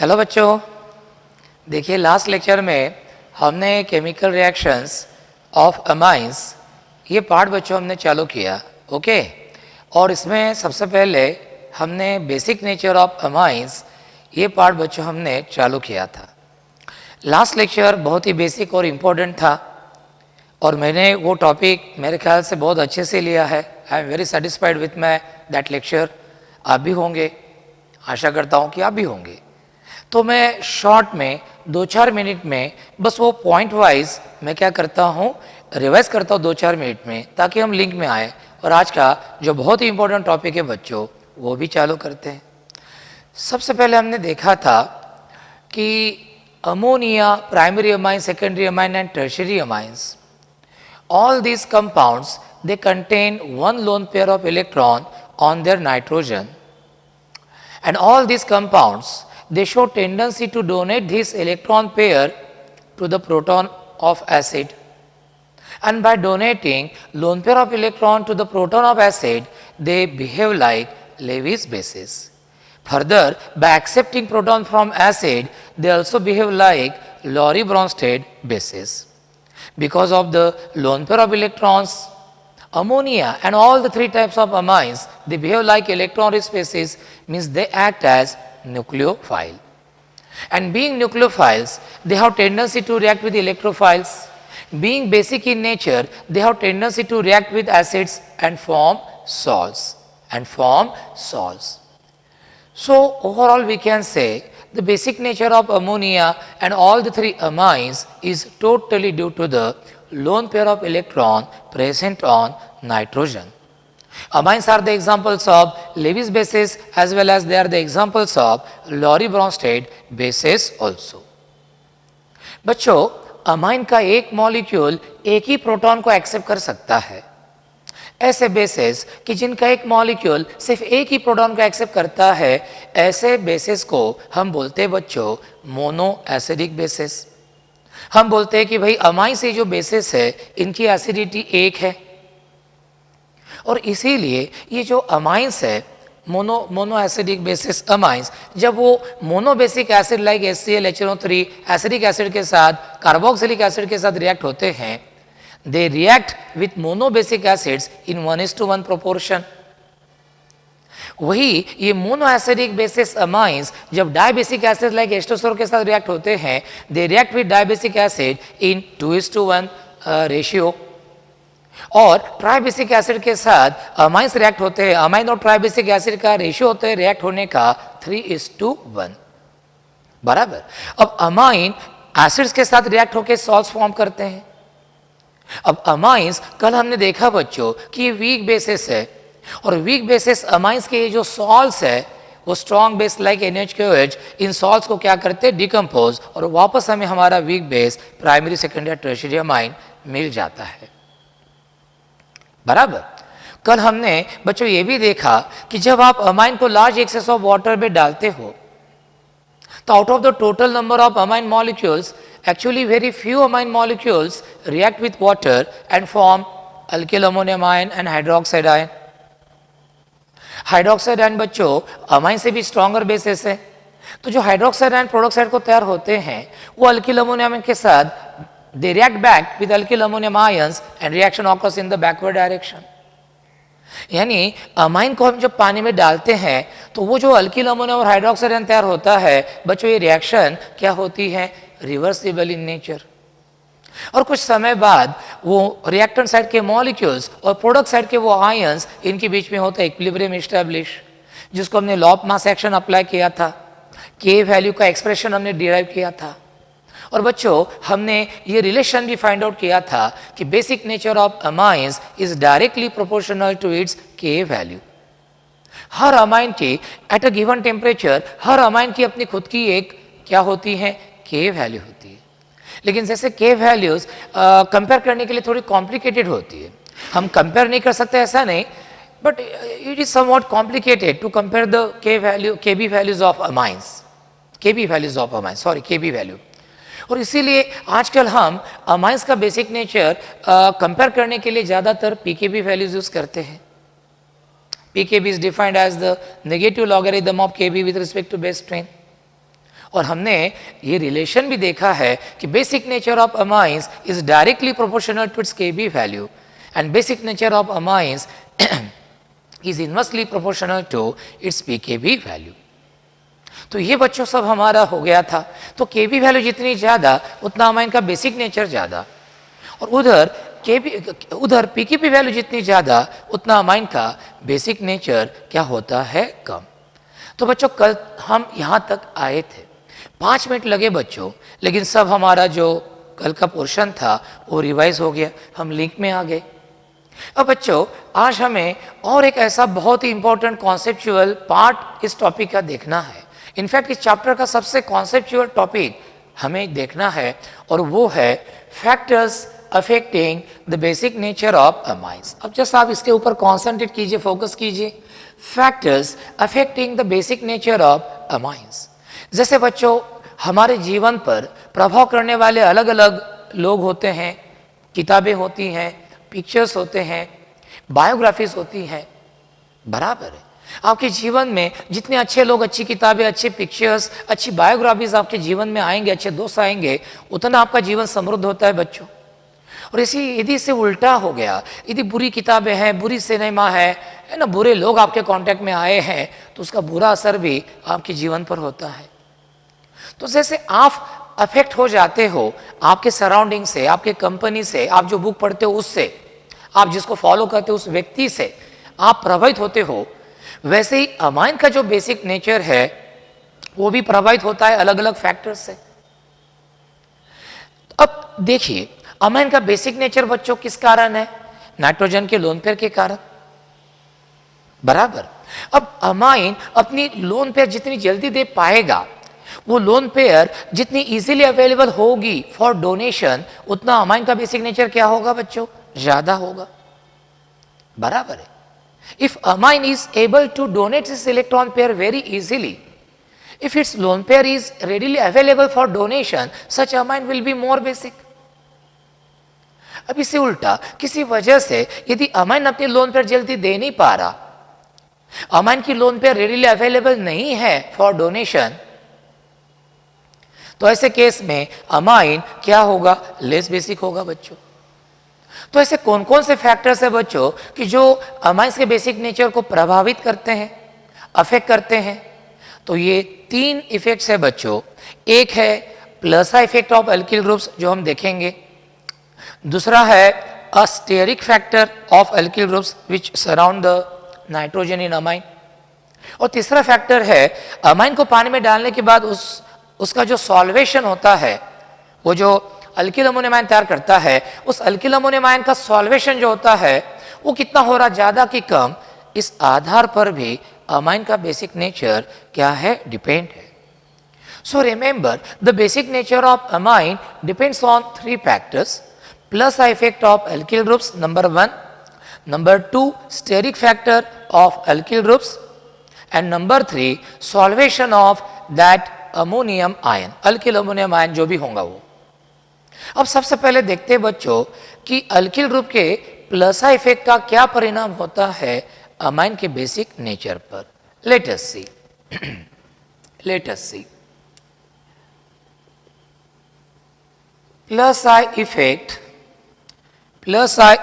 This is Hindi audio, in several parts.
हेलो बच्चों, देखिए लास्ट लेक्चर में हमने केमिकल रिएक्शंस ऑफ अमाइंस ये पार्ट बच्चों हमने चालू किया। ओके, और इसमें सबसे पहले हमने बेसिक नेचर ऑफ अमाइंस ये पार्ट बच्चों हमने चालू किया था। लास्ट लेक्चर बहुत ही बेसिक और इम्पोर्टेंट था और मैंने वो टॉपिक मेरे ख्याल से बहुत अच्छे से लिया है। I am very satisfied with my that lecture. आप भी होंगे, आशा करता हूँ कि आप भी होंगे। तो मैं शॉर्ट में 2-4 मिनट में बस वो पॉइंट वाइज मैं क्या करता हूँ, रिवाइज करता हूँ 2-4 मिनट में, ताकि हम लिंक में आए और आज का जो बहुत ही इंपॉर्टेंट टॉपिक है बच्चों वो भी चालू करते हैं। सबसे पहले हमने देखा था कि ammonia, primary amine, secondary amine and tertiary amines, all these compounds they contain one lone pair of electron on their nitrogen, and all these compounds they show tendency to donate this electron pair to the proton of acid, and by donating lone pair of electron to the proton of acid they behave like Lewis bases. Further, by accepting proton from acid they also behave like Lorry-Bronsted bases. Because of the lone pair of electrons, ammonia and all the three types of amines, they behave like electron-rich species, means they act as nucleophile. And being nucleophiles, they have tendency to react with electrophiles. Being basic in nature, they have tendency to react with acids and form salts. So overall we can say the basic nature of ammonia and all the three amines is totally due to the lone pair of electron present on nitrogen. Amines are the examples of Lewis bases as well as they are the examples of Lorry-Bronsted bases also. बच्चों, अमाइन का एक मॉलिक्यूल एक ही प्रोटॉन को एक्सेप्ट कर सकता है। ऐसे बेसेस कि जिनका एक मॉलिक्यूल सिर्फ एक ही प्रोटॉन को एक्सेप्ट करता है, ऐसे बेसेस को हम बोलते हैं बच्चों मोनो एसिडिक बेसेस। हम बोलते हैं कि भाई अमाइन से जो बेसेस है इनकी एसिडिटी एक है, और इसीलिए ये जो अमाइंस है मोनो एसिडिक बेसिस अमाइंस, जब वो mono basic acid like HCl, HNO3 acidic acid के साथ कार्बोक्सिलिक एसिड के साथ रिएक्ट होते हैं, they react with monobasic acids in 1:1 proportion. वही ये मोनोएसिडिक बेसिस अमाइंस जब डायबेसिक एसिड लाइक एस्टोसोर के साथ रिएक्ट होते हैं, they react with dibasic acid in 2:1 ratio. और ट्राइबेसिक एसिड के साथ अमाइंस रिएक्ट होते हैं, अमाइन और ट्राइबेसिक एसिड का रेशियो होता है रिएक्ट होने का 3:1 बराबर। अब अमाइन एसिड्स के साथ रिएक्ट होकर सॉल्ट्स फॉर्म करते हैं। अब अमाइंस कल हमने देखा बच्चों कि ये वीक बेसिस है, और वीक बेसिस अमाइंस के ये जो सॉल्ट्स है वो स्ट्रॉन्ग बेस लाइक NaCOH इन सॉल्ट्स को क्या करते हैं, डिकम्पोज, और वापस हमें हमारा weak base primary, secondary, tertiary amine मिल जाता है बराबर। कल हमने बच्चों ये भी देखा कि जब आप अमाइन को लार्ज एक्सेस ऑफ वाटर में डालते हो तो out of the total number of amine molecules actually very few amine molecules react with water and form alkyl ammonium ion and hydroxide ion. Hydroxide ion बच्चों अमाइन से भी स्ट्रॉन्गर बेसिस है, तो जो हाइड्रोक्साइड आयन प्रोडक्साइड को तैयार होते हैं वो अल्किल अमोनियम के साथ they react back with alkyl ammonium ions and reaction occurs in the backward direction. यानी अमाइन को हम जब पानी में डालते हैं तो वो जो अल्किल अमोनियम और हाइड्रोक्साइड आयन तैयार होता है बच्चों, ये रिएक्शन क्या होती है, रिवर्सिबल इन नेचर। और कुछ समय बाद वो रिएक्टेंट साइड के मॉलिक्यूल्स और प्रोडक्ट साइड के वो आयंस इनके बीच में होता है इक्विलिब्रियम एस्टैब्लिश, जिसको हमने law of mass action apply किया था, के वैल्यू का एक्सप्रेशन हमने डिराइव किया था। और बच्चों हमने ये रिलेशन भी फाइंड आउट किया था कि basic nature of amines is directly proportional to its K value. हर अमाइन की एट अ गिवन टेम्परेचर हर अमाइन की अपनी खुद की एक क्या होती है, के वैल्यू होती है। लेकिन जैसे के वैल्यूज कंपेयर करने के लिए थोड़ी कॉम्प्लिकेटेड होती है, हम कंपेयर नहीं कर सकते ऐसा नहीं, but it is somewhat complicated to compare the K value, K B values of amines, K B values of amines, sorry K B value. और इसीलिए आजकल हम अमाइंस का बेसिक नेचर कंपेयर करने के लिए ज़्यादातर पीकेबी वैल्यूज यूज करते हैं। pKb is defined as the negative logarithm of Kb with respect to base strain. और हमने ये रिलेशन भी देखा है कि basic nature of amines is directly proportional to its Kb value and basic nature of amines is inversely proportional to its pKb value. तो ये बच्चों सब हमारा हो गया था। तो Kb वैल्यू जितनी ज़्यादा उतना अमाइन का बेसिक नेचर ज़्यादा, और उधर pKb वैल्यू जितनी ज़्यादा उतना अमाइन का बेसिक नेचर क्या होता है, कम। तो बच्चों कल हम यहाँ तक आए थे, 5 मिनट लगे बच्चों, लेकिन सब हमारा जो कल का पोर्शन था वो रिवाइज हो गया, हम लिंक में आ गए। अब बच्चों आज हमें और एक ऐसा बहुत ही इंपॉर्टेंट कॉन्सेप्चुअल पार्ट इस टॉपिक का देखना है। इनफैक्ट इस चैप्टर का सबसे कॉन्सेप्चुअल टॉपिक हमें देखना है, और वो है factors affecting the basic nature of amines. अब जस्ट आप इसके ऊपर कॉन्सेंट्रेट कीजिए, फोकस कीजिए, factors affecting the basic nature of amines. जैसे बच्चों हमारे जीवन पर प्रभाव करने वाले अलग अलग लोग होते हैं, किताबें होती हैं, पिक्चर्स होते हैं, बायोग्राफीज होती हैं, बराबर है। आपके जीवन में जितने अच्छे लोग, अच्छी किताबें, अच्छे पिक्चर्स, अच्छी बायोग्राफीज आपके जीवन में आएंगे, अच्छे दोस्त आएंगे, उतना आपका जीवन समृद्ध होता है बच्चों। और इसी यदि से उल्टा हो गया, यदि बुरी किताबें हैं, बुरी सिनेमा है ना, बुरे लोग आपके कांटेक्ट में आए हैं, तो उसका बुरा असर भी आपके जीवन पर होता है। तो जैसे आप अफेक्ट हो जाते हो आपके सराउंडिंग से, आपके कंपनी से, आप जो बुक पढ़ते हो उससे, आप जिसको फॉलो करते हो उस व्यक्ति से आप प्रभावित होते हो, वैसे ही अमाइन का जो बेसिक नेचर है वो भी प्रभावित होता है अलग अलग फैक्टर से। अब देखिए अमाइन का बेसिक नेचर बच्चों किस कारण है? नाइट्रोजन के लोन पेयर के कारण, बराबर। अब अमाइन अपनी लोन पेयर जितनी जल्दी दे पाएगा, वो लोन पेयर जितनी इजीली अवेलेबल होगी फॉर डोनेशन, उतना अमाइन का बेसिक नेचर क्या होगा बच्चों? ज्यादा होगा, बराबर है। If amine is able to donate this electron pair very easily, if its lone pair is readily available for donation, such amine will be more basic. अब इससे उल्टा किसी वजह से यदि अमाइन अपनी लोन पेयर जल्दी दे नहीं पा रहा, अमाइन की लोन पेयर रेडिली अवेलेबल नहीं है फॉर डोनेशन, तो ऐसे केस में अमाइन क्या होगा? लेस बेसिक होगा बच्चों। तो ऐसे कौन कौन से फैक्टर्स है बच्चों कि जो अमाइंस के बेसिक नेचर को प्रभावित करते हैं, अफेक्ट करते हैं? तो ये 3 इफेक्ट्स है बच्चों। एक है plus effect of alkyl groups जो हम देखेंगे, दूसरा है a steric factor of alkyl groups which surround the nitrogen in amine, और तीसरा फैक्टर है अमाइन को पानी में डालने के बाद उसका जो सॉल्वेशन होता है, वो जो अल्किल अमोनियम आयन तैयार करता है, उस अल्किल अमोनियम आयन का सॉल्वेशन जो होता है वो कितना हो रहा, ज्यादा कि कम, इस आधार पर भी अमाइन का बेसिक नेचर क्या है? डिपेंड है। So remember the basic nature of amine depends on 3 factors, plus effect of alkyl groups number 1, number 2 steric factor of alkyl groups, and number 3 solvation of that ammonium ion, alkyl ammonium ion जो भी होगा वो। अब सबसे पहले देखते हैं बच्चों कि अल्किल ग्रुप के प्लस इफेक्ट का क्या परिणाम होता है अमाइन के बेसिक नेचर पर। Let us see plus I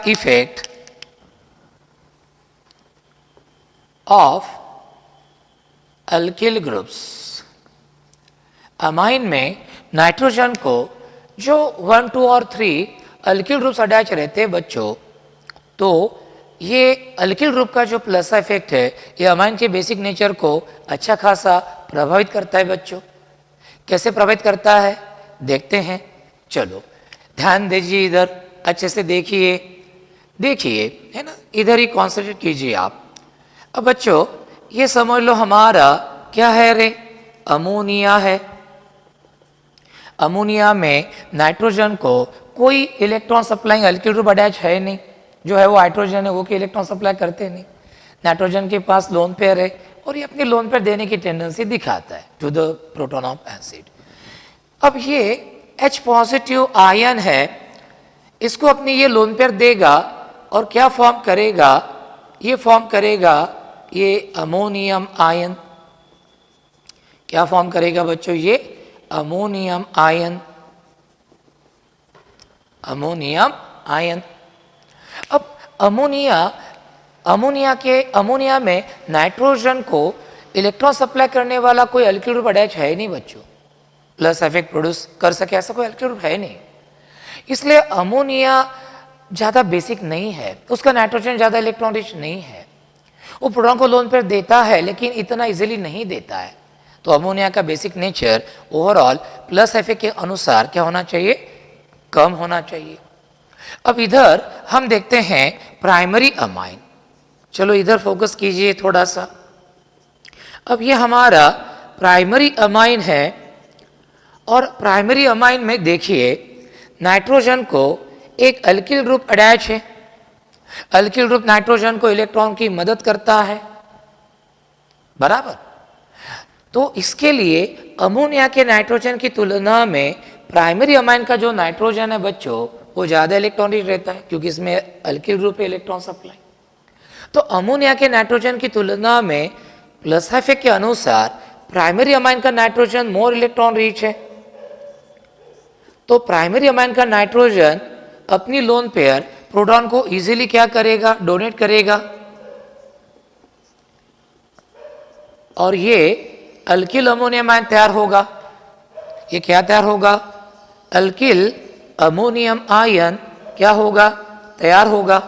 effect of alkyl groups. Amine में नाइट्रोजन को जो 1, 2 और 3 अल्किल ग्रुप्स अटैच रहते हैं बच्चों, तो ये अल्किल ग्रुप का जो प्लस इफेक्ट है ये अमाइन के बेसिक नेचर को अच्छा खासा प्रभावित करता है बच्चों। कैसे प्रभावित करता है देखते हैं, चलो ध्यान दीजिए, इधर अच्छे से देखिए है ना, इधर ही कॉन्सेंट्रेट कीजिए आप। अब बच्चों ये समझ लो हमारा क्या है रे? अमोनिया है। अमोनिया में नाइट्रोजन को कोई electron supplying alkyl group attach है नहीं, जो है वो हाइड्रोजन है, वो कोई इलेक्ट्रॉन सप्लाई करते नहीं। नाइट्रोजन के पास लोन पेयर है और ये अपनी लोन पेयर देने की टेंडेंसी दिखाता है to the proton of acid. अब ये H पॉजिटिव आयन है, इसको अपनी ये लोन पेयर देगा और क्या फॉर्म करेगा? ये फॉर्म करेगा ये अमोनियम आयन। क्या फॉर्म करेगा बच्चों? ये अमोनियम आयन, अमोनियम आयन। अब अमोनिया में नाइट्रोजन को इलेक्ट्रॉन सप्लाई करने वाला कोई अल्किल ग्रुप अटैच है ही नहीं बच्चों, प्लस इफेक्ट प्रोड्यूस कर सके ऐसा कोई अल्किल ग्रुप है नहीं। इसलिए अमोनिया ज़्यादा बेसिक नहीं है, उसका नाइट्रोजन ज़्यादा इलेक्ट्रॉन रिच नहीं है। वो प्रोटॉन को लोन पेयर देता है लेकिन इतना इजीली नहीं देता है। तो अमोनिया का basic nature overall plus effect के अनुसार क्या होना चाहिए, कम होना चाहिए। अब इधर हम देखते हैं प्राइमरी अमाइन। चलो इधर फोकस कीजिए थोड़ा सा। अब ये हमारा प्राइमरी अमाइन है और प्राइमरी अमाइन में देखिए नाइट्रोजन को एक अल्किल ग्रुप अटैच है। अल्किल ग्रुप नाइट्रोजन को इलेक्ट्रॉन की मदद करता है, बराबर। तो इसके लिए अमोनिया के नाइट्रोजन की तुलना में प्राइमरी अमाइन का जो नाइट्रोजन है बच्चों वो ज़्यादा इलेक्ट्रॉन रिच रहता है क्योंकि इसमें अल्किल ग्रुप है इलेक्ट्रॉन सप्लाई। तो अमोनिया के नाइट्रोजन की तुलना में प्लस इफेक्ट के अनुसार प्राइमरी अमाइन का नाइट्रोजन मोर इलेक्ट्रॉन रिच है। तो प्राइमरी अमाइन का नाइट्रोजन अपनी लोन पेयर प्रोटॉन को इजीली क्या करेगा, डोनेट करेगा और ये अल्किल अमोनियम आयन तैयार होगा। ये क्या तैयार होगा, अल्किल अमोनियम आयन क्या होगा, तैयार होगा।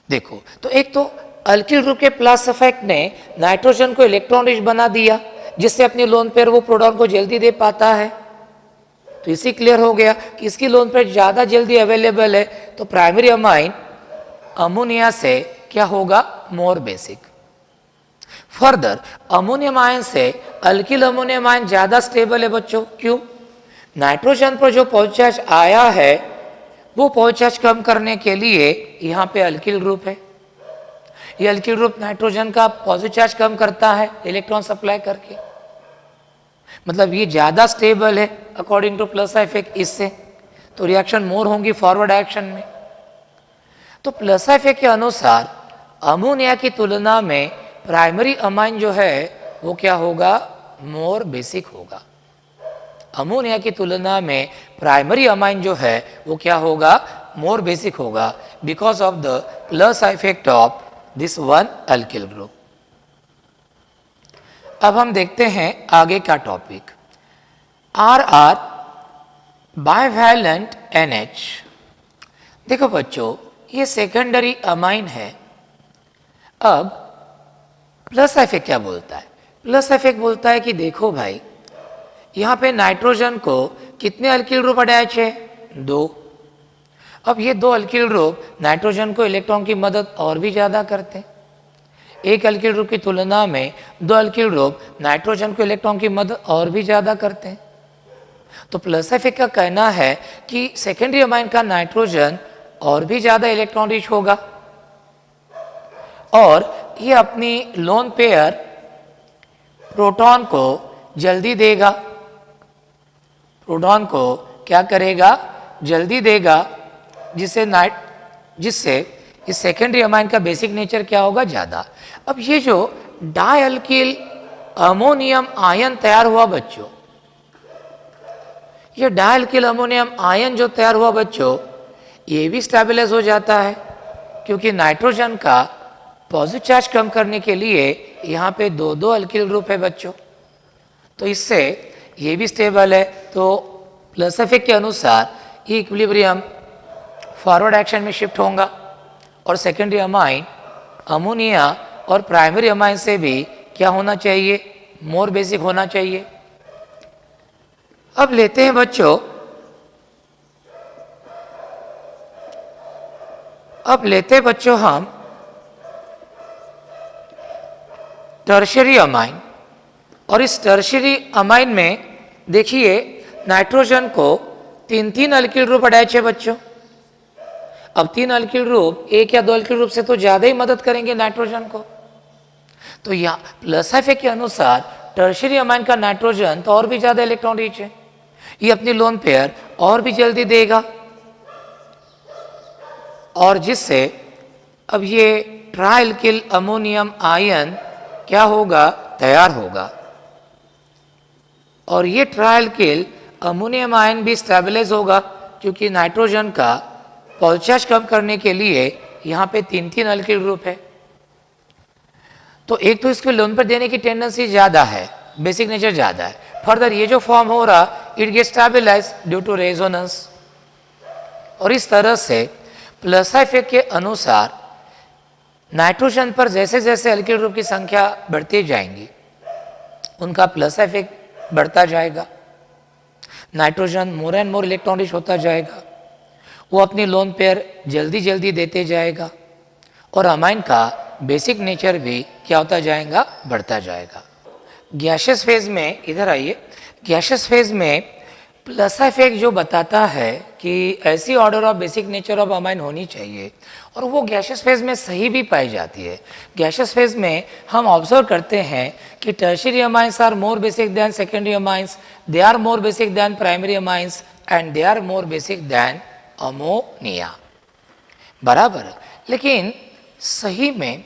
देखो तो एक तो अल्किल ग्रुप के प्लस इफेक्ट ने नाइट्रोजन को इलेक्ट्रॉन रिच बना दिया जिससे अपनी लोन पेयर वो प्रोटॉन को जल्दी दे पाता है। तो इसी क्लियर हो गया कि इसकी लोन पेयर ज़्यादा जल्दी अवेलेबल है। तो प्राइमरी अमाइन अमोनिया से क्या होगा, मोर बेसिक। फर्दर अमोनियम आयन से अल्किल अमोनियम आयन ज़्यादा स्टेबल है बच्चों। क्यों, नाइट्रोजन पर जो पॉजिटिव चार्ज आया है वो पॉजिटिव चार्ज कम करने के लिए यहाँ पे अल्किल ग्रुप है। ये अल्किल ग्रुप नाइट्रोजन का पॉजिटिव चार्ज कम करता है इलेक्ट्रॉन सप्लाई करके, मतलब ये ज़्यादा स्टेबल है अकॉर्डिंग टू प्लस इफेक्ट इससे। तो रिएक्शन मोर होंगी फॉरवर्ड डायरेक्शन में। तो प्लस इफेक्ट के अनुसार अमोनिया की तुलना में प्राइमरी अमाइन जो है वो क्या होगा, मोर बेसिक होगा। अमोनिया की तुलना में प्राइमरी अमाइन जो है वो क्या होगा, मोर बेसिक होगा because of the plus effect of this one alkyl group. अब हम देखते हैं आगे का टॉपिक, RR बाइवैलेंट NH। देखो बच्चों ये सेकेंडरी अमाइन है। अब प्लस इफेक्ट क्या बोलता है, प्लस इफेक्ट बोलता है कि देखो भाई यहाँ पे नाइट्रोजन को कितने अल्किल ग्रुप अटैच है, 2। अब ये 2 अल्किल ग्रुप नाइट्रोजन को इलेक्ट्रॉन की मदद और भी ज़्यादा करते हैं। एक अल्किल ग्रुप की तुलना में 2 अल्किल ग्रुप नाइट्रोजन को इलेक्ट्रॉन की मदद और भी ज़्यादा करते हैं। तो प्लस इफेक्ट का कहना है कि सेकेंडरी अमाइन का नाइट्रोजन और भी ज़्यादा इलेक्ट्रॉन रिच होगा और ये अपनी लोन पेयर प्रोटॉन को जल्दी देगा, प्रोटॉन को क्या करेगा, जल्दी देगा, जिससे इस सेकेंडरी अमाइन का बेसिक नेचर क्या होगा, ज़्यादा। अब ये जो डायल्किल अमोनियम आयन तैयार हुआ बच्चों, ये डायल्किल अमोनियम आयन जो तैयार हुआ बच्चों ये भी स्टेबलाइज हो जाता है क्योंकि नाइट्रोजन का पॉजिटिव चार्ज कम करने के लिए यहाँ पे 2 अल्किल ग्रुप है बच्चों। तो इससे ये भी स्टेबल है। तो प्लस इफेक्ट के अनुसार ये इक्विलिब्रियम फॉरवर्ड एक्शन में शिफ्ट होगा और सेकेंडरी अमाइन अमोनिया और प्राइमरी अमाइन से भी क्या होना चाहिए, मोर बेसिक होना चाहिए। अब लेते हैं बच्चों, हम टर्शियरी अमाइन। और इस टर्शियरी अमाइन में देखिए नाइट्रोजन को 3 अल्किल ग्रुप अटैच है बच्चों। अब 3 अल्किल ग्रुप 1 या 2 अल्किल ग्रुप से तो ज़्यादा ही मदद करेंगे नाइट्रोजन को। तो यहाँ प्लस इफेक्ट के अनुसार टर्शियरी अमाइन का नाइट्रोजन तो और भी ज़्यादा इलेक्ट्रॉन रिच है, ये अपनी लोन पेयर और भी जल्दी देगा और जिससे अब ये ट्राइल्किल अमोनियम आयन क्या होगा, तैयार होगा। और ये ट्रायल किल अमोनियम आयन भी स्टेबलाइज होगा, क्योंकि नाइट्रोजन का पॉजिटिव चार्ज कम करने के लिए यहाँ पे 3 अल्किल ग्रुप है। तो एक तो इसके लोन पर देने की टेंडेंसी ज़्यादा है, बेसिक नेचर ज़्यादा है। फर्दर ये जो फॉर्म हो रहा it get stabilize due to resonance. और इस तरह से प्लस इफेक्ट के अनुसार नाइट्रोजन पर जैसे जैसे अल्किल ग्रुप की संख्या बढ़ती जाएंगी उनका प्लस इफेक्ट बढ़ता जाएगा, nitrogen more and more electron rich होता जाएगा, वो अपनी लोन पेयर जल्दी जल्दी देते जाएगा और अमाइन का बेसिक नेचर भी क्या होता जाएगा, बढ़ता जाएगा। गैसियस फेज में, इधर आइए, गैसियस फेज में प्लस इफेक्ट जो बताता है कि ऐसी order of basic nature of amine होनी चाहिए और वो गैसियस फेज में सही भी पाई जाती है। गैसियस फेज में हम ऑब्जर्व करते हैं कि tertiary amines are more basic than secondary amines, they are more basic than primary amines and they are more basic than ammonia. बराबर। लेकिन सही में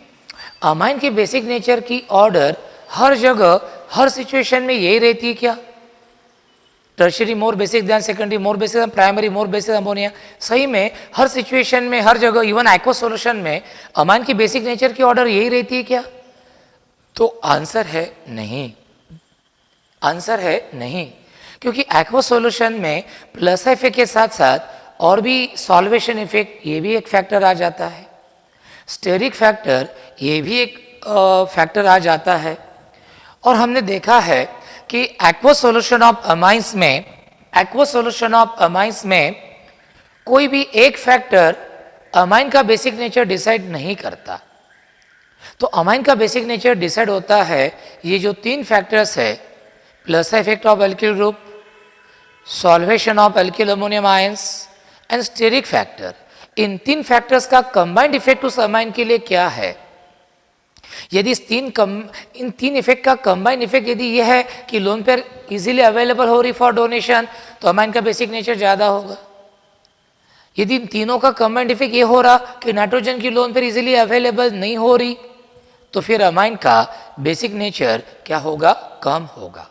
अमाइन के बेसिक नेचर की ऑर्डर हर जगह हर सिचुएशन में यही रहती है क्या? Tertiary more basic than secondary more basic than primary more basic ammonia. सही में हर सिचुएशन में हर जगह इवन एक्वस सॉल्यूशन में अमाइन की बेसिक नेचर की ऑर्डर यही रहती है क्या? तो आंसर है नहीं, आंसर है नहीं, क्योंकि एक्वस सॉल्यूशन में प्लस इफेक्ट के साथ साथ और भी सॉल्वेशन इफेक्ट ये भी एक फैक्टर आ जाता है, स्टेरिक फैक्टर ये भी एक फैक्टर आ जाता है। और हमने देखा है कि एक्वस सॉल्यूशन ऑफ अमाइंस में, एक्वस सॉल्यूशन ऑफ अमाइंस में कोई भी एक फैक्टर अमाइन का बेसिक नेचर डिसाइड नहीं करता। तो अमाइन का बेसिक नेचर डिसाइड होता है ये जो 3 फैक्टर्स है, plus effect of alkyl group, solvation of alkyl ammonium ions and steric factor. इन 3 फैक्टर्स का कंबाइंड इफेक्ट उस अमाइन के लिए क्या है? यदि इन 3 इफेक्ट का कंबाइंड इफेक्ट यदि यह है कि लोन पेयर इजीली अवेलेबल हो रही फॉर डोनेशन, तो अमाइन का बेसिक नेचर ज़्यादा होगा। यदि इन तीनों का कंबाइंड इफेक्ट ये हो रहा कि नाइट्रोजन की लोन पेयर इजीली अवेलेबल नहीं हो रही, तो फिर अमाइन का बेसिक नेचर क्या होगा? कम होगा।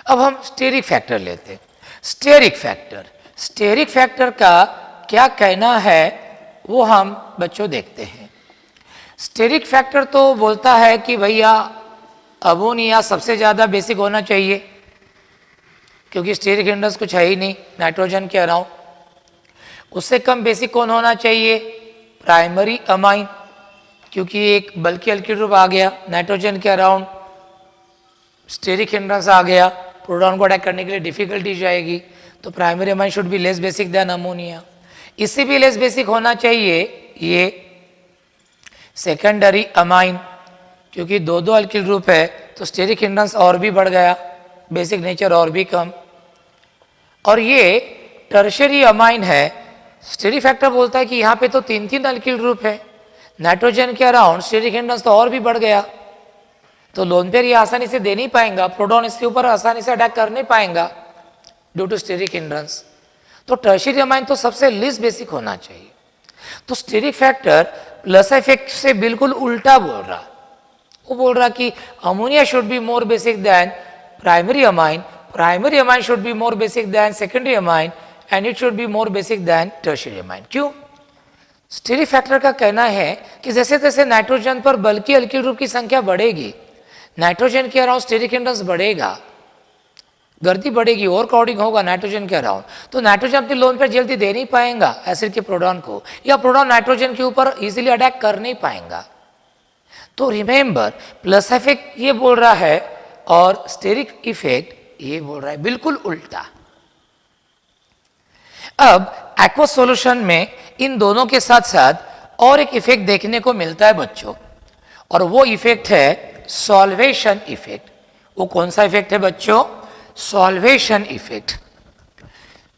अब हम स्टेरिक फैक्टर लेते हैं। स्टेरिक फैक्टर, स्टेरिक फैक्टर का क्या कहना है वो हम बच्चों देखते हैं। स्टेरिक फैक्टर तो बोलता है कि भैया अमोनिया सबसे ज़्यादा बेसिक होना चाहिए, क्योंकि स्टेरिक हिंड्रेंस कुछ है ही नहीं नाइट्रोजन के अराउंड। उससे कम बेसिक कौन होना चाहिए? प्राइमरी अमाइन, क्योंकि एक बल्कि अल्किल ग्रुप आ गया नाइट्रोजन के अराउंड, स्टेरिक हिंड्रेंस आ गया, प्रोटॉन को अटैक करने के लिए डिफिकल्टी जाएगी, तो primary amine should B less basic than ammonia. इससे भी लेस बेसिक होना चाहिए ये सेकेंडरी अमाइन, क्योंकि 2 अल्किल ग्रुप है तो स्टेरिक हिंड्रेंस और भी बढ़ गया, बेसिक नेचर और भी कम। और ये टर्शियरी अमाइन है, स्टेरिक फैक्टर बोलता है कि यहाँ पे तो 3 अल्किल ग्रुप है, नाइट्रोजन के अराउंड स्टेरिक हिंड्रेंस तो और भी बढ़ गया, तो लोन पेयर ये आसानी से दे नहीं पाएंगा, प्रोटॉन इसके ऊपर आसानी से अटैक कर नहीं पाएंगा ड्यू टू स्टेरिक हिंड्रेंस। तो टर्शियरी अमाइन तो सबसे लीस्ट बेसिक होना चाहिए। तो स्टेरिक फैक्टर प्लस इफेक्ट से बिल्कुल उल्टा बोल रहा, वो बोल रहा कि ammonia should be more basic than primary amine, primary amine should be more basic than secondary amine and it should be more basic than tertiary amine. क्यों? स्टेरिक फैक्टर का कहना है कि जैसे जैसे नाइट्रोजन पर बल्कि अल्किल ग्रुप की संख्या बढ़ेगी, नाइट्रोजन के अराउंड स्टेरिक हिंड्रेंस बढ़ेगा, गर्दी बढ़ेगी, ओवर क्राउडिंग होगा नाइट्रोजन के अराउंड, तो नाइट्रोजन अपनी लोन पर जल्दी दे नहीं पाएगा एसिड के प्रोटॉन को, या प्रोटॉन नाइट्रोजन के ऊपर इजीली अटैक कर नहीं पाएगा। तो रिमेंबर, प्लस इफेक्ट ये बोल रहा है और स्टेरिक इफेक्ट ये बोल रहा है बिल्कुल उल्टा। अब एक्वस सॉल्यूशन में इन दोनों के साथ साथ और एक इफेक्ट देखने को मिलता है बच्चों, और वो इफेक्ट है सॉल्वेशन इफेक्ट। वो कौन सा इफेक्ट है बच्चों? Solvation effect.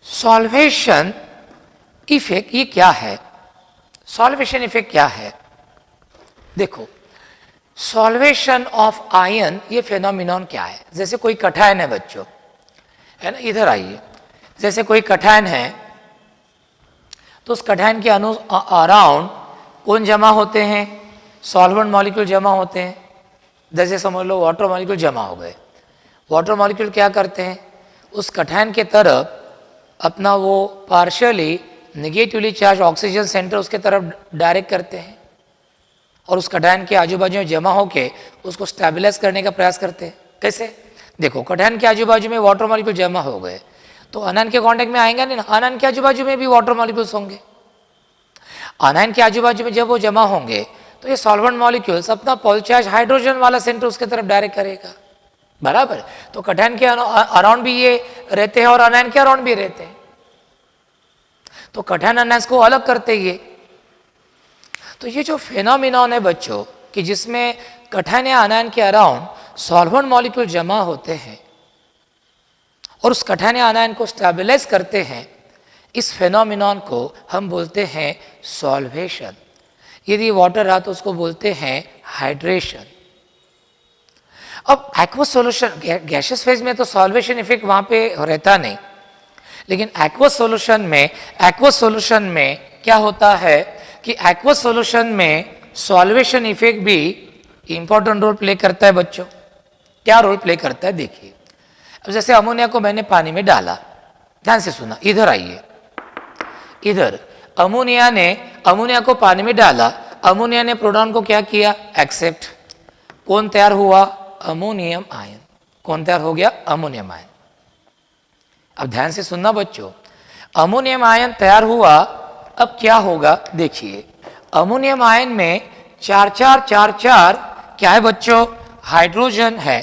सॉल्वेशन इफेक्ट ये क्या है? सॉल्वेशन इफेक्ट क्या है? देखो, सॉल्वेशन ऑफ आयन ये फेनोमिनॉन क्या है? जैसे कोई कठायन है बच्चों, है ना, इधर आइए, जैसे कोई कठायन है तो उस कठायन के अराउंड कौन जमा होते हैं? सॉल्वेंट मॉलिक्यूल जमा होते हैं। जैसे समझ लो वाटर मॉलिक्यूल जमा हो गए, वाटर मॉलिक्यूल क्या करते हैं, उस कटआयन के तरफ अपना वो partially negatively charge oxygen centre उसके तरफ डायरेक्ट करते हैं और उस कटआयन के आजू बाजू में जमा होके उसको स्टेबलाइज करने का प्रयास करते हैं। कैसे, देखो कटआयन के आजू बाजू में वाटर मॉलिक्यूल जमा हो गए तो अनायन के कांटेक्ट में आएंगे नहीं ना, अनायन के आजू बाजू में भी वाटर मॉलिक्यूल्स होंगे। अनायन के आजू बाजू में जब वो जमा होंगे तो ये सॉल्वेंट मॉलिक्यूल्स अपना पॉजिटिव चार्ज हाइड्रोजन वाला सेंटर उसके तरफ डायरेक्ट करेगा, बराबर। तो कटआयन के अराउंड भी ये रहते हैं और अनायन के अराउंड भी रहते हैं, तो कटआयन अनायन को अलग करते ये। तो ये जो फेनोमेनॉन है बच्चों कि जिसमें कटआयन या अनायन के अराउंड सॉल्वेंट मॉलिक्यूल जमा होते हैं और उस कटआयन या अनायन को स्टेबलाइज करते हैं, इस फेनोमेनॉन को हम बोलते हैं सॉल्वेशन। यदि वाटर रहा तो उसको बोलते हैं हाइड्रेशन। अब एक्वस सॉल्यूशन, गैसियस फेज में तो सॉल्वेशन इफेक्ट वहां पे रहता नहीं, लेकिन एक्वस सॉल्यूशन में क्या होता है कि एक्वस सॉल्यूशन में सॉल्वेशन इफेक्ट भी इंपॉर्टेंट रोल प्ले करता है बच्चों। क्या रोल प्ले करता है देखिए, अब जैसे अमोनिया को मैंने पानी में डाला, ध्यान से सुना, इधर आइए, इधर अमोनिया को पानी में डाला, अमोनिया ने प्रोटॉन को क्या किया, एक्सेप्ट। कौन तैयार हुआ, अमोनियम आयन। कौन तैयार हो गया, अमोनियम आयन। अब ध्यान से सुनना बच्चों, अमोनियम आयन तैयार हुआ, अब क्या होगा देखिए, अमोनियम आयन में चार चार क्या है बच्चों, हाइड्रोजन है।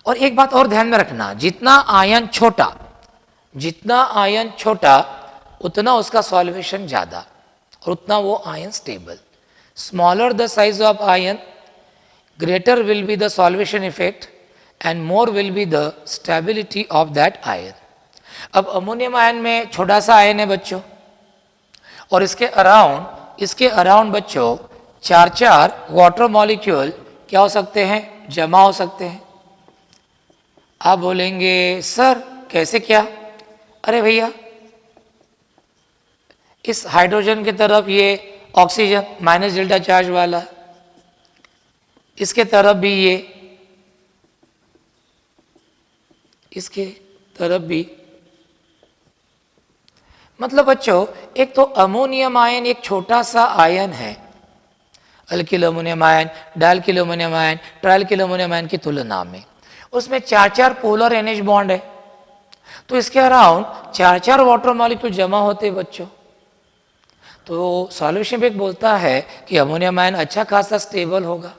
और एक बात और ध्यान में रखना, जितना आयन छोटा उतना उसका सॉल्वेशन ज्यादा और उतना वो ion stable. Smaller the size of ion, greater will be the solvation effect and more will be the stability of that ion. अब अमोनियम आयन में छोटा सा आयन है बच्चों और इसके अराउंड बच्चों चार वाटर मॉलिक्यूल क्या हो सकते हैं, जमा हो सकते हैं। आप बोलेंगे सर कैसे, क्या, अरे भैया इस हाइड्रोजन की तरफ ये ऑक्सीजन माइनस डेल्टा चार्ज वाला, इसके तरफ भी ये, इसके तरफ भी, मतलब बच्चों एक तो अमोनियम आयन एक छोटा सा आयन है, alkyl ammonium ion, dialkyl ammonium ion, trialkyl ammonium ion की तुलना में उसमें चार पोलर NH बॉन्ड है, तो इसके अराउंड चार वाटर मॉलिक्यूल जमा होते हैं बच्चों। तो सॉल्यूशन इफेक्ट बोलता है कि अमोनियम आयन अच्छा खासा स्टेबल होगा।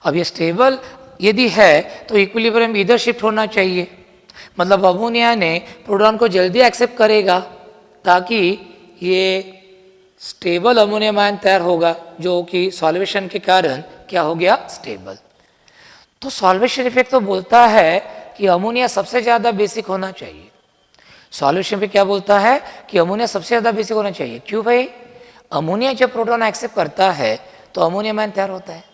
अब ये स्टेबल यदि है तो इक्विलिब्रियम इधर शिफ्ट होना चाहिए, मतलब अमोनिया ने प्रोटॉन को जल्दी एक्सेप्ट करेगा ताकि ये स्टेबल अमोनियम आयन तैयार होगा जो कि सॉल्वेशन के कारण क्या हो गया, स्टेबल। तो सॉल्वेशन इफेक्ट तो बोलता है कि अमोनिया सबसे ज़्यादा बेसिक होना चाहिए। सॉल्यूशन पे क्या बोलता है कि अमोनिया सबसे ज़्यादा बेसिक होना चाहिए। क्यों भाई, अमोनिया जब प्रोटॉन एक्सेप्ट करता है तो अमोनियम आयन तैयार होता है,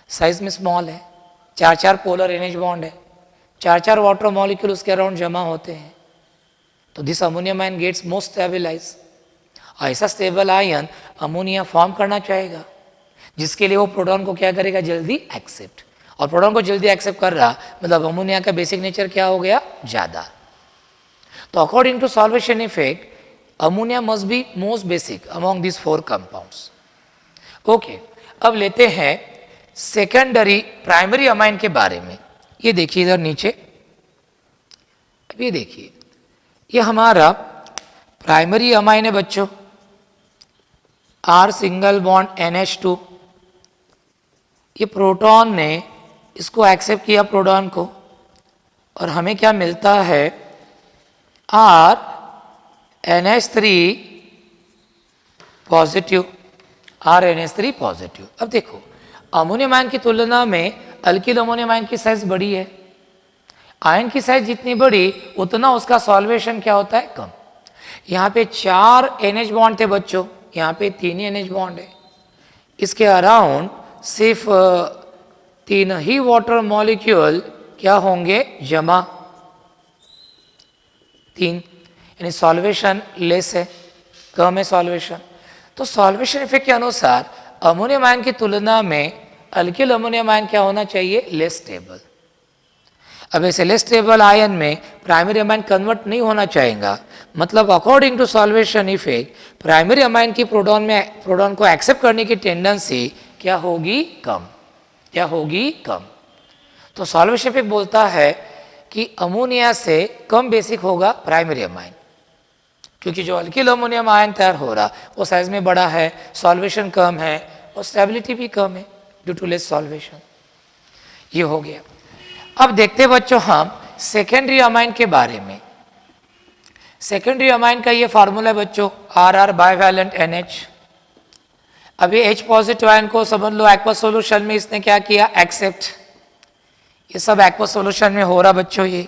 साइज में स्मॉल है, चार पोलर NH बॉन्ड है, चार वाटर मॉलिक्यूल उसके अराउंड जमा होते हैं, तो this ammonium ion gets most stabilize. ऐसा स्टेबल आयन अमोनिया फॉर्म करना चाहेगा जिसके लिए वो प्रोटॉन को क्या करेगा, जल्दी एक्सेप्ट। और प्रोटॉन को जल्दी एक्सेप्ट कर रहा मतलब अमोनिया का बेसिक नेचर क्या हो गया, ज़्यादा। तो according to solvation effect ammonia must be most basic among this 4 compounds. Okay, अब लेते हैं सेकेंडरी प्राइमरी अमाइन के बारे में। ये देखिए इधर नीचे, अब ये देखिए, ये हमारा प्राइमरी अमाइन है बच्चों, R सिंगल बॉन्ड NH2। ये प्रोटॉन ने इसको एक्सेप्ट किया प्रोटॉन को और हमें क्या मिलता है, R NH3 positive, R NH3 positive. अब देखो अमोनियम आयन की तुलना में अल्किल अमोनियम आयन की साइज बड़ी है, आयन की साइज जितनी बड़ी उतना उसका सॉल्वेशन क्या होता है, कम। यहाँ पे 4 NH बॉन्ड थे बच्चों, यहाँ पे 3 ही NH बॉन्ड है, इसके अराउंड सिर्फ 3 ही वाटर मॉलिक्यूल क्या होंगे, जमा, 3, यानी सॉल्वेशन लेस है, कम है सॉल्वेशन। तो सॉल्वेशन इफेक्ट के अनुसार अमोनियम आयन की तुलना में अल्किल अमोनियम आयन क्या होना चाहिए, लेस स्टेबल। अब ऐसे लेस स्टेबल आयन में प्राइमरी अमाइन कन्वर्ट नहीं होना चाहेगा, मतलब according to solvation effect primary amine की प्रोटॉन को एक्सेप्ट करने की टेंडेंसी क्या होगी, कम। क्या होगी, कम। तो सॉल्वेशन इफेक्ट बोलता है कि अमोनिया से कम बेसिक होगा प्राइमरी अमाइन, क्योंकि जो अल्किल अमोनियम आयन तैयार हो रहा वो साइज में बड़ा है, सॉल्वेशन कम है और स्टेबिलिटी भी कम है ड्यू टू लेस सॉल्वेशन। ये हो गया। अब देखते बच्चों हम सेकेंडरी अमाइन के बारे में। सेकेंडरी अमाइन का ये फार्मूला है बच्चों, RR बाइवैलेंट NH। अब ये H पॉजिटिव आयन को समझ लो एक्वस सॉल्यूशन में इसने क्या किया, एक्सेप्ट। ये सब एक्वस सॉल्यूशन में हो रहा बच्चों। ये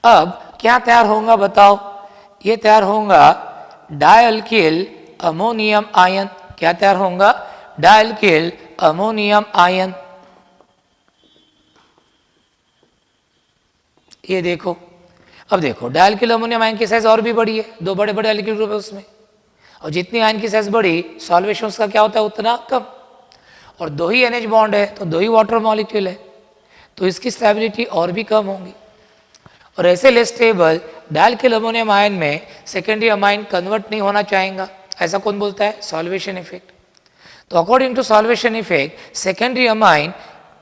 अब क्या तैयार होगा बताओ, ये तैयार होगा डायल्किल अमोनियम आयन। क्या तैयार होगा, डायल्किल अमोनियम आयन। ये देखो, अब देखो डायल्किल अमोनियम आयन की साइज और भी बड़ी है, दो बड़े बड़े अल्किल ग्रुप है उसमें, और जितनी आयन की साइज बड़ी सॉल्वेशन का क्या होता है उतना कम, और दो ही NH बॉन्ड है तो दो ही वाटर मॉलिक्यूल है, तो इसकी स्टेबिलिटी और भी कम होगी। और ऐसे less stable dialkyl ammonium ion में सेकेंडरी अमाइन कन्वर्ट नहीं होना चाहेगा। ऐसा कौन बोलता है, सॉल्वेशन इफेक्ट। तो according to solvation effect secondary amine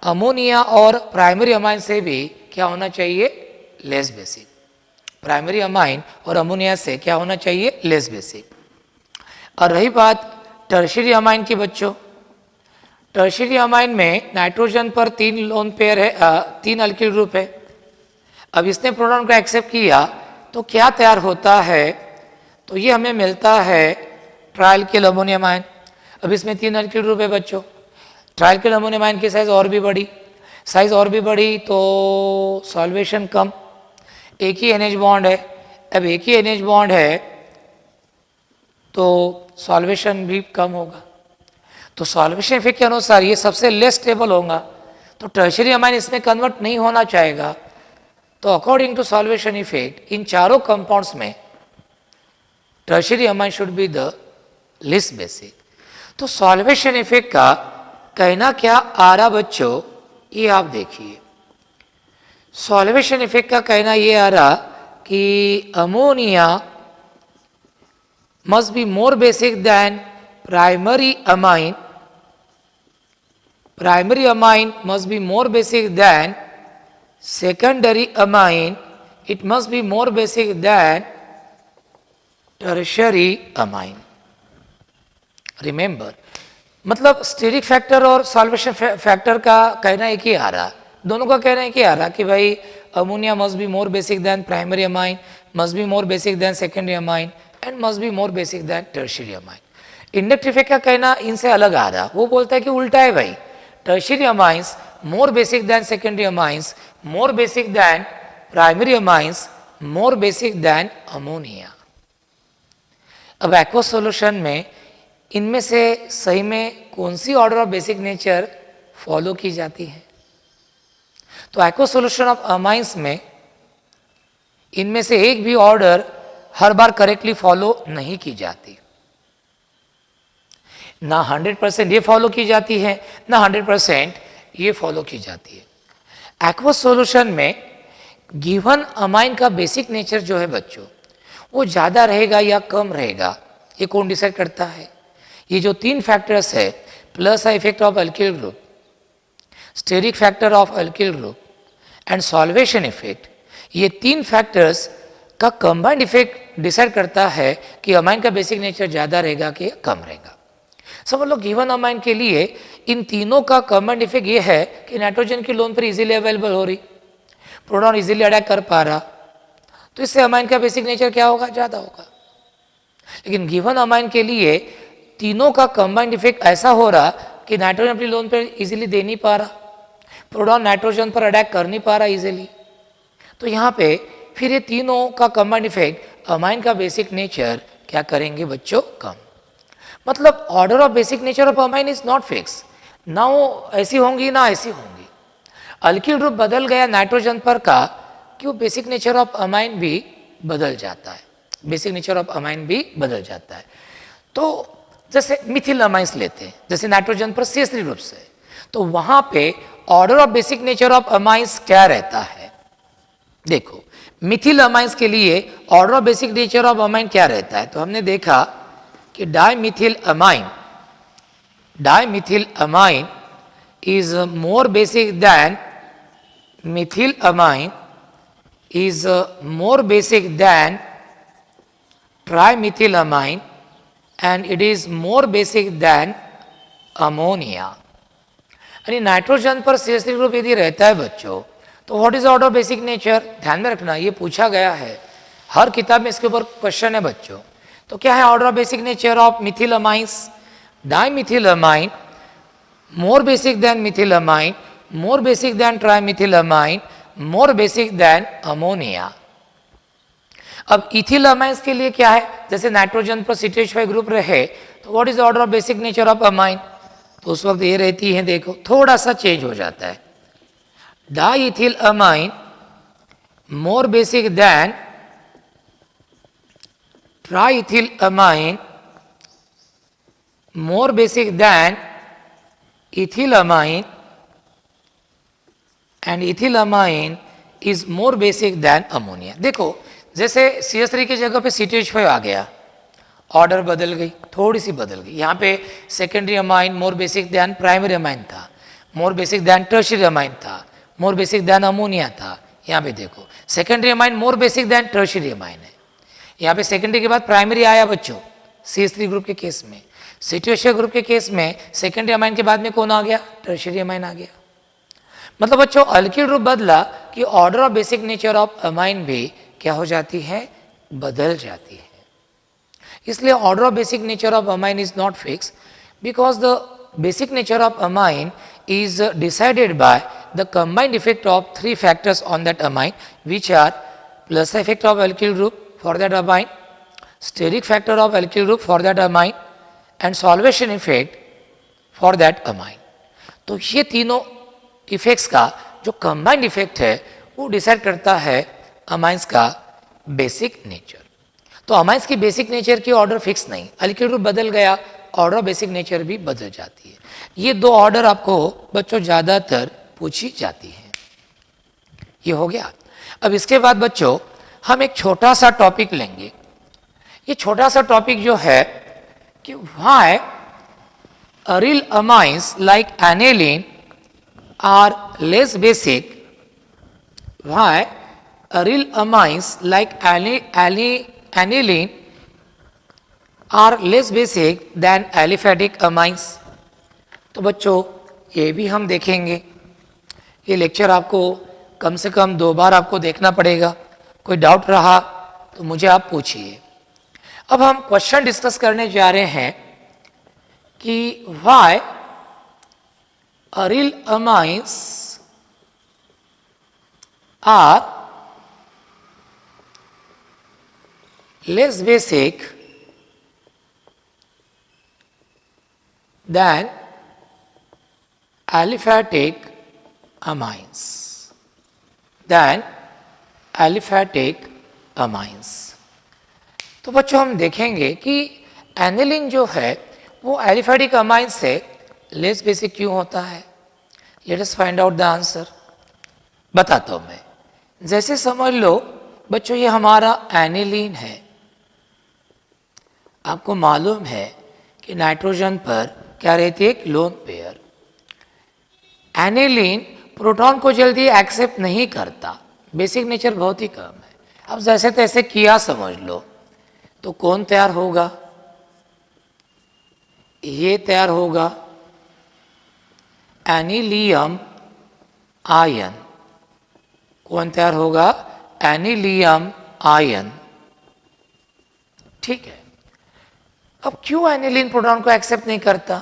ammonia और प्राइमरी अमाइन से भी क्या होना चाहिए, लेस बेसिक। प्राइमरी अमाइन और अमोनिया से क्या होना चाहिए, लेस बेसिक। और रही बात टर्शियरी अमाइन की बच्चों, टर्शियरी अमाइन में नाइट्रोजन पर 3 लोन पेयर है, 3 अल्किल ग्रुप है। अब इसने प्रोटॉन को एक्सेप्ट किया तो क्या तैयार होता है, तो ये हमें मिलता है ट्रायल्किल अमोनियम आयन। अब इसमें 3 अल्किल ग्रुप है बच्चों, ट्रायल्किल अमोनियम आयन की साइज और भी बड़ी, साइज और भी बड़ी तो सॉल्वेशन कम, एक ही NH बॉन्ड है। अब एक ही NH बॉन्ड है तो सॉल्वेशन भी कम होगा, तो सॉल्वेशन इफेक्ट के अनुसार ये सबसे लेस स्टेबल होगा, तो टर्शियरी अमाइन इसमें कन्वर्ट नहीं होना चाहेगा। तो अकॉर्डिंग टू सॉल्वेशन इफेक्ट इन चारों कंपाउंड्स में tertiary amine should be the least basic. तो सॉल्वेशन इफेक्ट का कहना क्या आ रहा बच्चों, ये आप देखिए। सॉल्वेशन इफेक्ट का कहना ये आ रहा कि ammonia must be more basic than primary amine. Primary amine must be more basic than secondary amine. It must be more basic than tertiary amine. Remember, मतलब स्टेरिक फैक्टर और सॉल्वेशन फैक्टर का कहना एक ही आ रहा, दोनों का कहना एक ही आ रहा कि भाई ammonia must be more basic than primary amine, must be more basic than secondary amine and must be more basic than tertiary amine. Inductive effect का कहना इनसे अलग आ रहा, वो बोलता है कि उल्टा है भाई, tertiary amines more basic than secondary amines, more basic than primary amines, more basic than ammonia. अब एक्वस सॉल्यूशन में इनमें से सही में कौन सी order of basic nature follow की जाती है, तो एक्वस सॉल्यूशन ऑफ अमाइंस में इनमें से एक भी ऑर्डर हर बार करेक्टली फॉलो नहीं की जाती, ना 100% ये फॉलो की जाती है, ना 100% ये फॉलो की जाती है। एक्वस सॉल्यूशन में गिवन अमाइन का बेसिक नेचर जो है बच्चों वो ज़्यादा रहेगा या कम रहेगा, ये कौन डिसाइड करता है? ये जो 3 फैक्टर्स है, plus effect of alkyl group, steric factor of alkyl group and solvation effect, ये 3 फैक्टर्स का कंबाइंड इफेक्ट डिसाइड करता है कि अमाइन का बेसिक नेचर ज़्यादा रहेगा कि कम रहेगा। समझ लो गिवन अमाइन के लिए इन तीनों का कंबाइंड इफेक्ट ये है कि नाइट्रोजन की लोन पर इजीली अवेलेबल हो रही, प्रोटॉन इजीली अटैक कर पा रहा, तो इससे अमाइन का बेसिक नेचर क्या होगा, ज़्यादा होगा। लेकिन गिवन अमाइन के लिए तीनों का कंबाइंड इफेक्ट ऐसा हो रहा कि नाइट्रोजन अपनी लोन पर इजीली दे नहीं पा रहा, प्रोटॉन नाइट्रोजन पर अटैक कर नहीं पा रहा इजीली, तो यहाँ पे फिर ये तीनों का कंबाइंड इफेक्ट अमाइन का बेसिक नेचर क्या करेंगे बच्चों, कम। मतलब order of basic nature of amine is not fix, ना वो ऐसी होंगी ना ऐसी होंगी। अल्किल ग्रुप बदल गया नाइट्रोजन पर का कि वो बेसिक नेचर ऑफ अमाइन भी बदल जाता है, बेसिक नेचर ऑफ अमाइन भी बदल जाता है। तो जैसे मिथिल अमाइंस लेते हैं, जैसे नाइट्रोजन पर CH3 ग्रुप से, तो वहां पे order of basic nature of amines क्या रहता है? देखो, मिथिल अमाइंस के लिए order of basic nature of amine क्या रहता है? तो हमने देखा कि डाइमिथिल amine is more basic than methyl amine, is more basic than trimethylamine, and it is more basic than ammonia. यानी नाइट्रोजन पर CH3 ग्रुप यदि रहता है बच्चों, तो what is order of basic nature? ध्यान में रखना, ये पूछा गया है, हर किताब में इसके ऊपर क्वेश्चन है बच्चों। तो क्या है order of basic nature of methyl amines? Dimethyl amine more basic than methylamine, more basic than trimethylamine, more basic than ammonia. अब इथिल अमाइंस के लिए क्या है? जैसे नाइट्रोजन पर CH5 ग्रुप रहे, तो what is order of basic nature of amine? तो उस वक्त ये रहती है, देखो थोड़ा सा चेंज हो जाता है, diethyl amine more basic than triethyl amine, more basic than ethylamine, and ethylamine is more basic than ammonia. देखो जैसे CH3 की जगह पे CH5 आ गया, ऑर्डर बदल गई, थोड़ी सी बदल गई। यहाँ पे secondary amine more basic than primary amine था, more basic than tertiary amine था, मोर बेसिक दैन अमोनिया था। यहाँ पे देखो secondary amine more basic than tertiary amine है। यहाँ पे सेकेंडरी के बाद प्राइमरी आया बच्चों CH3 ग्रुप के केस में। CH2 ग्रुप के केस में सेकेंडरी अमाइन के बाद में कौन आ गया? टर्शियरी अमाइन आ गया। मतलब बच्चों अल्किल ग्रुप बदला कि order of basic nature of amine भी क्या हो जाती है? बदल जाती है। इसलिए order of basic nature of amine is not fix, because the basic nature of amine is decided by the combined effect of three factors on that amine, which are plus effect of alkyl group for that amine, steric factor of alkyl group for that amine, and solvation effect for that amine. तो ये तीनों इफेक्ट्स का जो कंबाइंड इफेक्ट है वो डिसाइड करता है अमाइंस का बेसिक नेचर। तो अमाइंस की बेसिक नेचर की ऑर्डर फिक्स नहीं, अल्किल ग्रुप बदल गया, ऑर्डर ऑफ बेसिक नेचर भी बदल जाती है। ये दो ऑर्डर आपको बच्चों ज़्यादातर पूछी जाती है। ये हो गया। अब इसके बाद बच्चों हम एक छोटा सा टॉपिक लेंगे। ये छोटा सा टॉपिक जो है कि why aryl amines like aniline are less basic, why aryl amines like aniline are less basic than aliphatic amines. तो बच्चों ये भी हम देखेंगे। ये लेक्चर आपको कम से कम 2 बार आपको देखना पड़ेगा। कोई डाउट रहा तो मुझे आप पूछिए। अब हम क्वेश्चन डिस्कस करने जा रहे हैं कि why aryl amines are less basic than aliphatic amines, तो बच्चों हम देखेंगे कि एनिलीन जो है वो एलिफेटिक अमाइन से लेस बेसिक क्यों होता है। Let us find out the answer. बताता हूँ मैं। जैसे समझ लो बच्चों ये हमारा एनिलीन है। आपको मालूम है कि नाइट्रोजन पर क्या रहती है? एक लोन पेयर। एनिलीन प्रोटॉन को जल्दी एक्सेप्ट नहीं करता, बेसिक नेचर बहुत ही कम है। अब जैसे तैसे किया समझ लो, तो कौन तैयार होगा? ये तैयार होगा एनिलियम आयन। कौन तैयार होगा? एनिलियम आयन। ठीक है। अब क्यों एनिलीन प्रोटॉन को एक्सेप्ट नहीं करता?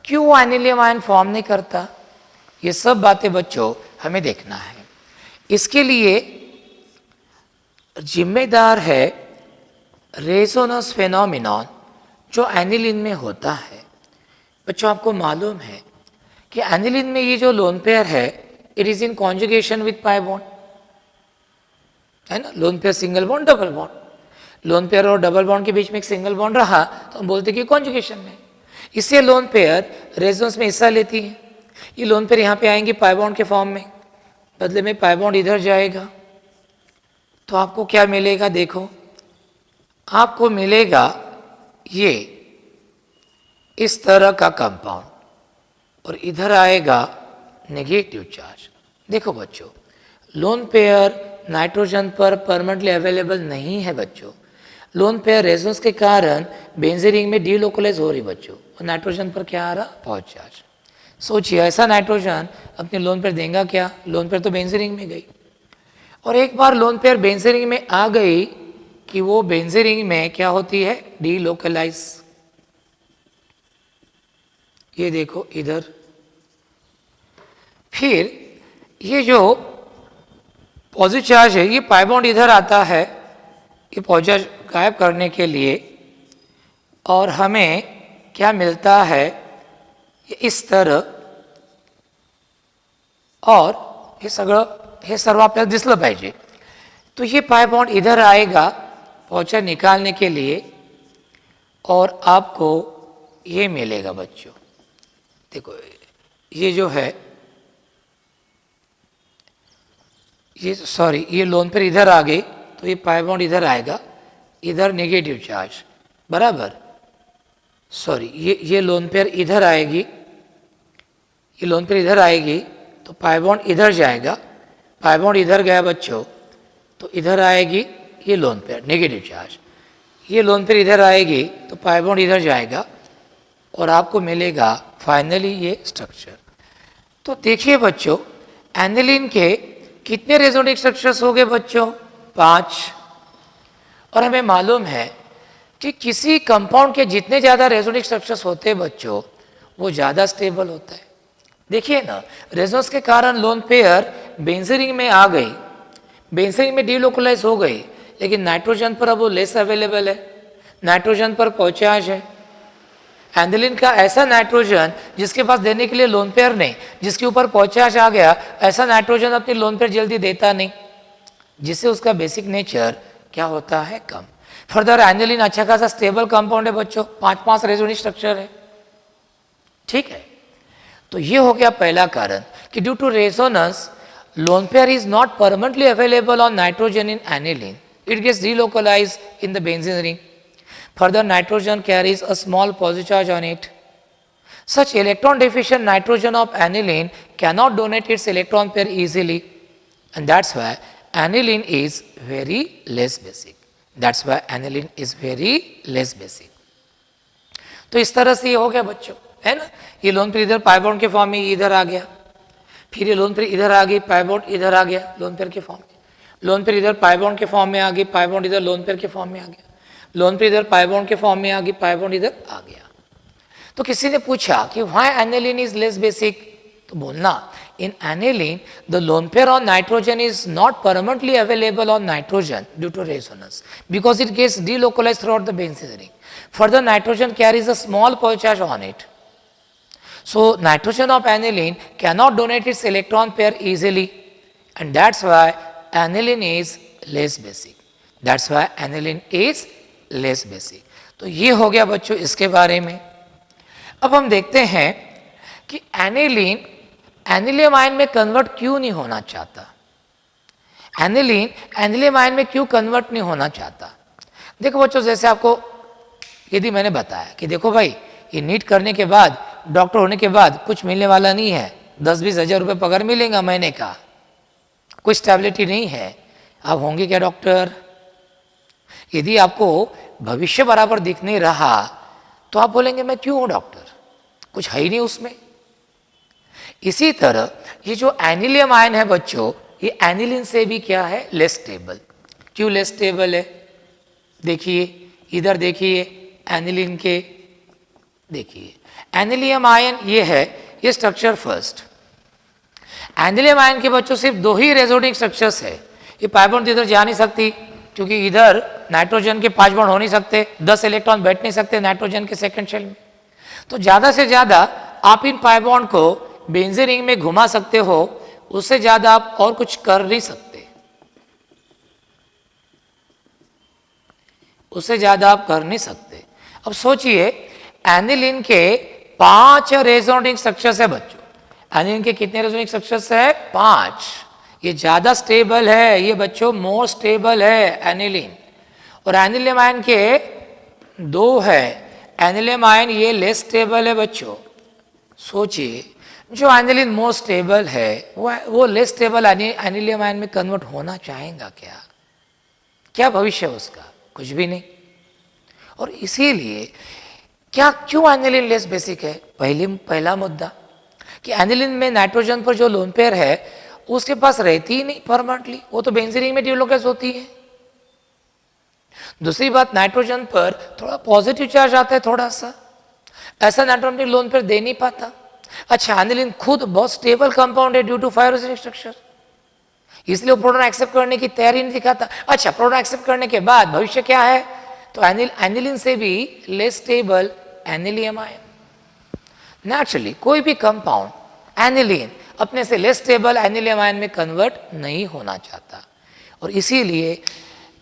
क्यों एनिलियम आयन फॉर्म नहीं करता? ये सब बातें बच्चों हमें देखना है। इसके लिए जिम्मेदार है रेजोनेंस फेनोमेनॉन जो एनिलीन में होता है। बच्चों आपको मालूम है कि एनिलीन में ये जो लोन पेयर है it is in conjugation with pi bond, है ना? Lone pair single bond double bond. Lone pair और डबल बॉन्ड के बीच में एक सिंगल बॉन्ड रहा तो हम बोलते कि कॉन्जुगेशन में। इससे लोन पेयर रेजोनेंस में हिस्सा लेती है। ये लोन पेयर यहाँ पे आएंगे पाई बॉन्ड के फॉर्म में, बदले में पाई बॉन्ड इधर जाएगा तो आपको क्या मिलेगा, देखो आपको मिलेगा ये इस तरह का कंपाउंड और इधर आएगा नेगेटिव चार्ज। देखो बच्चों, लोन पेयर नाइट्रोजन पर परमानेंटली अवेलेबल नहीं है बच्चों। लोन पेयर रेजोनेंस के कारण बेंजीन रिंग में डीलोकलाइज हो रही बच्चों, और नाइट्रोजन पर क्या आ रहा, पॉजिटिव चार्ज। सोचिए ऐसा नाइट्रोजन अपने लोन पेयर देगा क्या, लोन पेयर तो बेंजीन रिंग में गई। और एक बार लोन पेयर बेंजीन रिंग में आ गई कि वो बेंजीन रिंग में क्या होती है, डीलोकलाइज। ये देखो इधर, फिर ये जो पॉजिटिव चार्ज है ये पाई बॉन्ड इधर आता है ये पॉजिटिव चार्ज गायब करने के लिए, और हमें क्या मिलता है ये इस तरह, और हे सगळं हे सर्व आपल्याला दिसलं पाहिजे। तो ये पाई बॉन्ड इधर आएगा पॉजिटिव चार्ज निकालने के लिए, और आपको ये मिलेगा बच्चों। देखो ये जो है ये सॉरी ये लोन पेयर इधर आ गई तो ये पाई बॉन्ड इधर आएगा, इधर नेगेटिव चार्ज बराबर। सॉरी ये लोन पेयर इधर आएगी, ये लोन पेयर इधर आएगी तो पाई बॉन्ड इधर जाएगा, पाई बॉन्ड इधर गया बच्चों तो इधर आएगी ये लोन पेयर नेगेटिव चार्ज। ये लोन पेयर इधर आएगी तो पाई बॉन्ड इधर जाएगा और आपको मिलेगा फाइनली ये स्ट्रक्चर। तो देखिए बच्चों, एनिलीन के कितने रेजोनेटिव स्ट्रक्चर्स हो गए बच्चों, 5। और हमें मालूम है कि किसी कंपाउंड के जितने ज़्यादा रेजोनेटिव स्ट्रक्चर्स होते हैं बच्चों वो ज़्यादा स्टेबल होता है। देखिए ना, रेजोनेंस के कारण लोन पेयर बेंजीन रिंग में आ गई, बेंजीन रिंग में डीलोकलाइज हो गई, लेकिन नाइट्रोजन पर अब वो लेस अवेलेबल है, नाइट्रोजन पर पॉजिटिव चार्ज है। एनिलीन का ऐसा नाइट्रोजन जिसके पास देने के लिए लोन पेयर नहीं, जिसके ऊपर पॉजिटिव चार्ज आ गया, ऐसा नाइट्रोजन अपनी लोन पेयर जल्दी देता नहीं, जिससे उसका बेसिक नेचर क्या होता है, कम। फर्दर एनिलीन अच्छा खासा स्टेबल कंपाउंड है बच्चों, 5 रेजोनेटिव स्ट्रक्चर है, ठीक है। तो ये हो गया पहला कारण कि due to resonance lone pair is not permanently available on nitrogen in aniline, it gets delocalized in the benzene ring. Further, nitrogen carries a small positive charge on it. Such electron deficient nitrogen of aniline cannot donate its electron pair easily, and that's why aniline is very less basic. That's why aniline is very less basic. तो इस तरह से ये हो गया बच्चों, है ना। ये लोन पेयर इधर पाई बॉन्ड के फॉर्म में इधर आ गया, फिर ये लोन पेयर इधर आ गई, पाई बॉन्ड इधर आ गया लोन पेयर के फॉर्म में, लोन पेयर इधर पाई बॉन्ड के फॉर्म में आ गई, पाई बॉन्ड इधर लोन पेयर के फॉर्म में आ गया, लोन पेयर इधर पाई बॉन्ड के फॉर्म में आ गई, पाई बॉन्ड इधर आ गया। तो किसी ने पूछा कि why aniline is less basic, तो बोलना in aniline the lone pair on nitrogen is not permanently available on nitrogen due to resonance because it gets delocalised throughout the benzene ring. Further nitrogen carries a small positive charge on it, so nitrogen of aniline cannot donate its electron pair easily, and that's why aniline is less basic. That's why aniline is less basic. तो ये हो गया बच्चों इसके बारे में। अब हम देखते हैं कि एनिलीन एनिलियम आयन में कन्वर्ट क्यों नहीं होना चाहता, एनिलीन एनिलियम आयन में क्यों कन्वर्ट नहीं होना चाहता। देखो बच्चों, जैसे आपको यदि मैंने बताया कि देखो भाई ये नीट करने के बाद, डॉक्टर होने के बाद कुछ मिलने वाला नहीं है, 10-20 हज़ार रुपये पगार मिलेगा महीने का, कोई स्टेबिलिटी नहीं है, आप होंगे क्या डॉक्टर। यदि आपको भविष्य बराबर दिख नहीं रहा तो आप बोलेंगे मैं क्यों हूँ डॉक्टर, कुछ है ही नहीं उसमें। इसी तरह ये जो एनिलियम आयन है बच्चों, ये एनिलीन से भी क्या है, लेस स्टेबल। क्यों लेस स्टेबल है, देखिए इधर देखिए एनिलीन के, देखिए एनिलियम आयन ये है, ये स्ट्रक्चर फर्स्ट। एनिलियम आयन के बच्चों सिर्फ 2 ही रेजोनेटिव स्ट्रक्चर्स है, ये पाई बॉन्ड इधर जा नहीं सकती क्योंकि इधर नाइट्रोजन के 5 बॉन्ड हो नहीं सकते, 10 इलेक्ट्रॉन बैठ नहीं सकते नाइट्रोजन के सेकंड शेल में। तो ज़्यादा से ज़्यादा आप इन पाई बॉन्ड को बेंजीन रिंग में घुमा सकते हो, उससे ज़्यादा आप और कुछ कर नहीं सकते। उससे ज़्यादा आप कर नहीं सकते। अब सोचिए एनिलीन के 5 रेजोनेटिंग स्ट्रक्चर्स है बच्चों। एनिलीन के कितने रेजोनेटिंग स्ट्रक्चर्स है? 5। ये ज़्यादा स्टेबल है, ये बच्चों मोर स्टेबल है एनिलीन। और एनिलियम आयन के 2 है। एनिलियम आयन ये लेस स्टेबल है बच्चों। सोचिए जो एनिलीन मोर स्टेबल है वो लेस स्टेबल एनिलियम आयन में कन्वर्ट होना चाहेगा क्या? क्या भविष्य है उसका? कुछ भी नहीं। और इसीलिए क्यों एनिलीन लेस बेसिक है? पहला मुद्दा कि एनिलीन में नाइट्रोजन पर जो लोन पेयर है उसके पास रहती ही नहीं परमानेंटली, वो तो बेंजीन में डिलोकेस होती है। दूसरी बात, नाइट्रोजन पर थोड़ा पॉजिटिव चार्ज आता है थोड़ा सा, ऐसा नाइट्रोजन लोन पेयर दे नहीं पाता। अच्छा, एनिलीन खुद बहुत स्टेबल कंपाउंड है ड्यू टू 5 रेजोनेटिंग स्ट्रक्चर, इसलिए वो प्रोटॉन एक्सेप्ट करने की तैयारी नहीं दिखाता। अच्छा, प्रोटॉन एक्सेप्ट करने के बाद भविष्य क्या है? तो एनिलीन से भी लेस स्टेबल एनिलियम आयन। नेचुरली कोई भी कंपाउंड एनिलीन अपने से लेस स्टेबल एनिलियम आयन में कन्वर्ट नहीं होना चाहता, और इसीलिए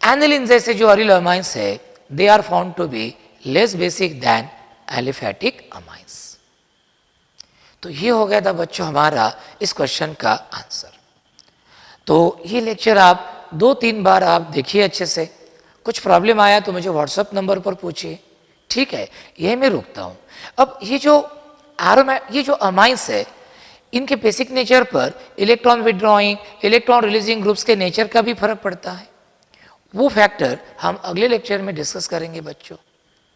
एनिलीन जैसे जो अरिल अमाइंस है they are found to be less basic than aliphatic amines. तो ये हो गया था बच्चों हमारा इस क्वेश्चन का आंसर। तो ये लेक्चर आप 2-3 बार आप देखिए अच्छे से। कुछ प्रॉब्लम आया तो मुझे व्हाट्सएप नंबर पर पूछिए, ठीक है? ये मैं रुकता हूँ। अब ये जो अमाइंस है इनके बेसिक नेचर पर electron withdrawing, electron releasing groups के नेचर का भी फर्क पड़ता है। वो फैक्टर हम अगले लेक्चर में डिस्कस करेंगे बच्चों।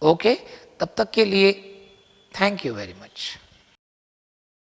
ओके, तब तक के लिए थैंक यू वेरी मच।